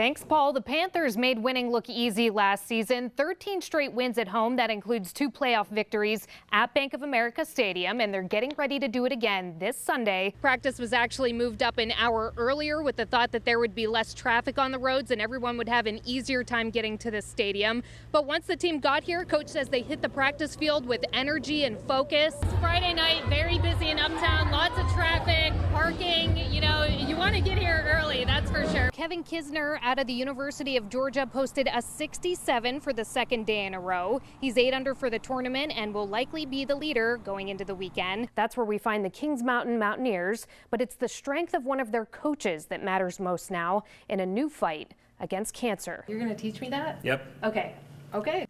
Thanks, Paul. The Panthers made winning look easy last season. 13 straight wins at home. That includes 2 playoff victories at Bank of America Stadium, and they're getting ready to do it again this Sunday. Practice was actually moved up an hour earlier with the thought that there would be less traffic on the roads and everyone would have an easier time getting to the stadium. But once the team got here, coach says they hit the practice field with energy and focus. Friday night, very busy in Uptown, lots of traffic, parking. You know, you want to get here early, that's for sure. Kevin Kisner out of the University of Georgia posted a 67 for the second day in a row. He's 8 under for the tournament and will likely be the leader going into the weekend. That's where we find the Kings Mountain Mountaineers, but it's the strength of one of their coaches that matters most now in a new fight against cancer. You're going to teach me that? Yep. Okay. Okay.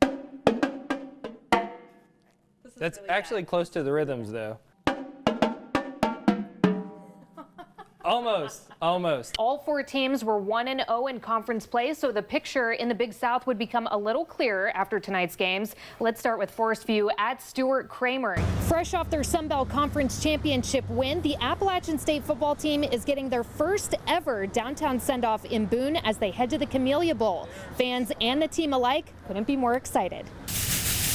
That's really actually close to the rhythms, though. Almost. All 4 teams were 1-0 in conference play, so the picture in the Big South would become a little clearer after tonight's games. Let's start with Forest View at Stuart Kramer. Fresh off their Sun Belt Conference championship win, the Appalachian State football team is getting their first ever downtown send-off in Boone as they head to the Camellia Bowl. Fans and the team alike couldn't be more excited.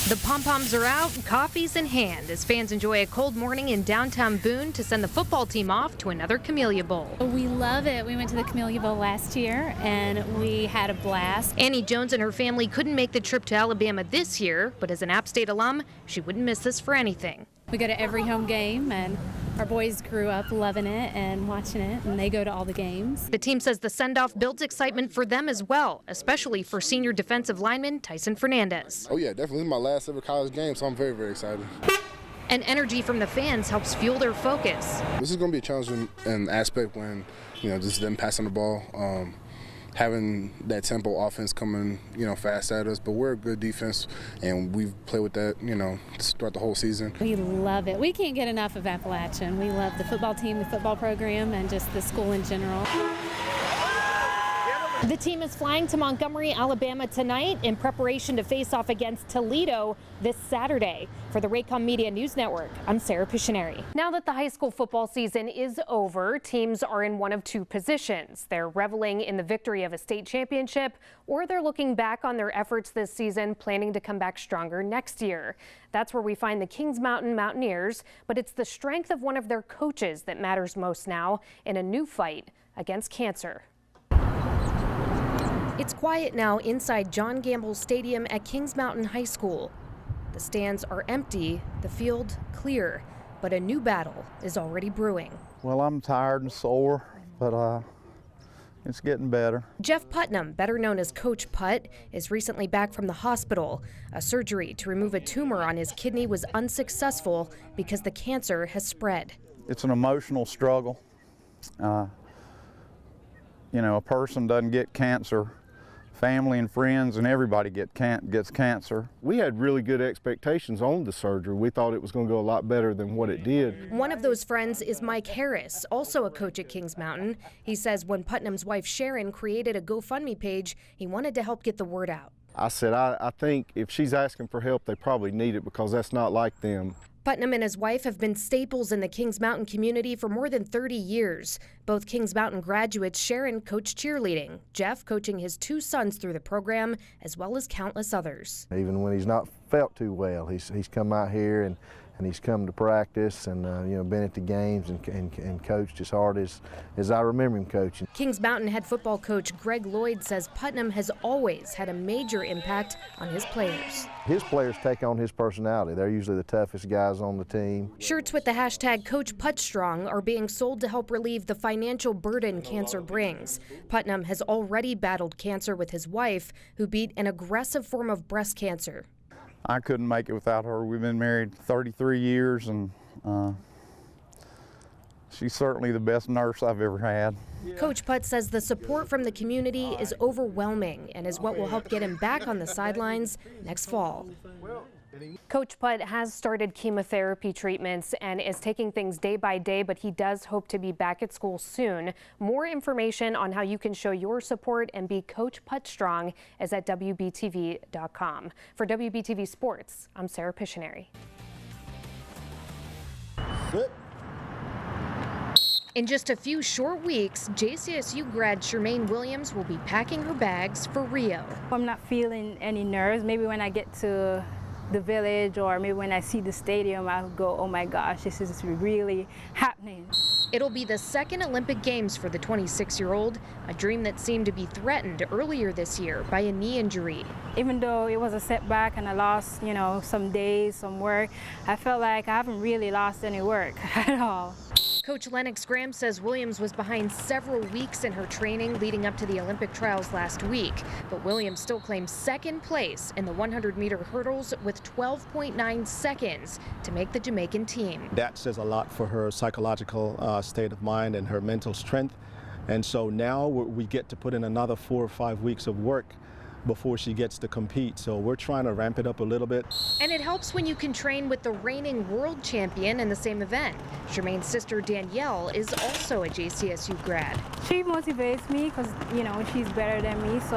The pom-poms are out, coffees in hand, as fans enjoy a cold morning in downtown Boone to send the football team off to another Camellia Bowl. We love it. We went to the Camellia Bowl last year, and we had a blast. Annie Jones and her family couldn't make the trip to Alabama this year, but as an App State alum, she wouldn't miss this for anything. We go to every home game, and our boys grew up loving it and watching it, and they go to all the games. The team says the send-off builds excitement for them as well, especially for senior defensive lineman Tyson Fernandez. Oh yeah, definitely. This is my last ever college game, so I'm very, very excited. And energy from the fans helps fuel their focus. This is going to be a challenging aspect when, just them passing the ball. Having that tempo offense coming, fast at us, but we're a good defense, and we've played with that, throughout the whole season. We love it. We can't get enough of Appalachian. We love the football team, the football program, and just the school in general. The team is flying to Montgomery, Alabama tonight in preparation to face off against Toledo this Saturday. For the Raycom Media News Network, I'm Sarah Pisciuneri. Now that the high school football season is over, teams are in one of 2 positions. They're reveling in the victory of a state championship, or they're looking back on their efforts this season, planning to come back stronger next year. That's where we find the Kings Mountain Mountaineers, but it's the strength of one of their coaches that matters most now in a new fight against cancer. It's quiet now inside John Gamble Stadium at Kings Mountain High School. The stands are empty, the field clear, but a new battle is already brewing. Well, I'm tired and sore, but it's getting better. Jeff Putnam, better known as Coach Putt, is recently back from the hospital. A surgery to remove a tumor on his kidney was unsuccessful because the cancer has spread. It's an emotional struggle. A person doesn't get cancer. Family and friends and everybody gets cancer. We had really good expectations on the surgery. We thought it was going to go a lot better than what it did. One of those friends is Mike Harris, also a coach at Kings Mountain. He says when Putnam's wife Sharon created a GoFundMe page, he wanted to help get the word out. I said, I think if she's asking for help, they probably need it because that's not like them. Putnam and his wife have been staples in the Kings Mountain community for more than 30 years. Both Kings Mountain graduates, Sharon coached cheerleading, Jeff coaching his 2 sons through the program, as well as countless others. Even when he's not felt too well, he's come out here and he's come to practice and been at the games and coached as hard as I remember him coaching. Kings Mountain head football coach Greg Lloyd says Putnam has always had a major impact on his players. His players take on his personality. They're usually the toughest guys on the team. Shirts with the hashtag Coach Putstrong are being sold to help relieve the financial burden cancer brings. Putnam has already battled cancer with his wife, who beat an aggressive form of breast cancer. I couldn't make it without her. We've been married 33 years, and she's certainly the best nurse I've ever had. Coach Putt says the support from the community is overwhelming and is what will help get him back on the sidelines next fall. Coach Putt has started chemotherapy treatments and is taking things day by day, but he does hope to be back at school soon. More information on how you can show your support and be Coach Putt Strong is at WBTV.com. For WBTV Sports, I'm Sarah Pisciuneri. In just a few short weeks, JCSU grad Shermaine Williams will be packing her bags for Rio. I'm not feeling any nerves. Maybe when I get to the village or maybe when I see the stadium, I'll go, oh my gosh, this is really happening. It'll be the second Olympic Games for the 26-year-old, a dream that seemed to be threatened earlier this year by a knee injury. Even though it was a setback and I lost, some days, some work, I felt like I haven't really lost any work at all. Coach Lennox Graham says Williams was behind several weeks in her training leading up to the Olympic trials last week, but Williams still claims second place in the 100-meter hurdles with 12.9 seconds to make the Jamaican team. That says a lot for her psychological state of mind and her mental strength, and so now we get to put in another 4 or 5 weeks of work before she gets to compete. So we're trying to ramp it up a little bit. And it helps when you can train with the reigning world champion in the same event. Shermaine's sister Danielle is also a JCSU grad. She motivates me because, she's better than me. So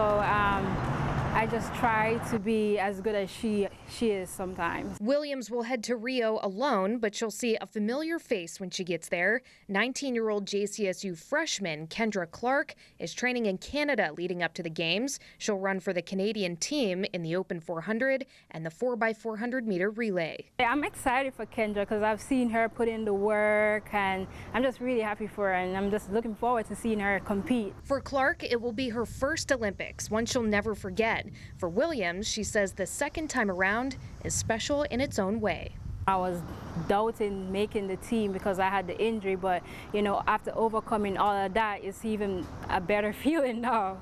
I just try to be as good as she is sometimes. Williams will head to Rio alone, but she'll see a familiar face when she gets there. 19-year-old JCSU freshman Kendra Clark is training in Canada leading up to the games. She'll run for the Canadian team in the Open 400 and the 4x400 meter relay. I'm excited for Kendra because I've seen her put in the work and I'm just really happy for her and I'm just looking forward to seeing her compete. For Clark, it will be her first Olympics, one she'll never forget. For Williams, she says the second time around is special in its own way. I was doubting making the team because I had the injury, but after overcoming all of that, it's even a better feeling now.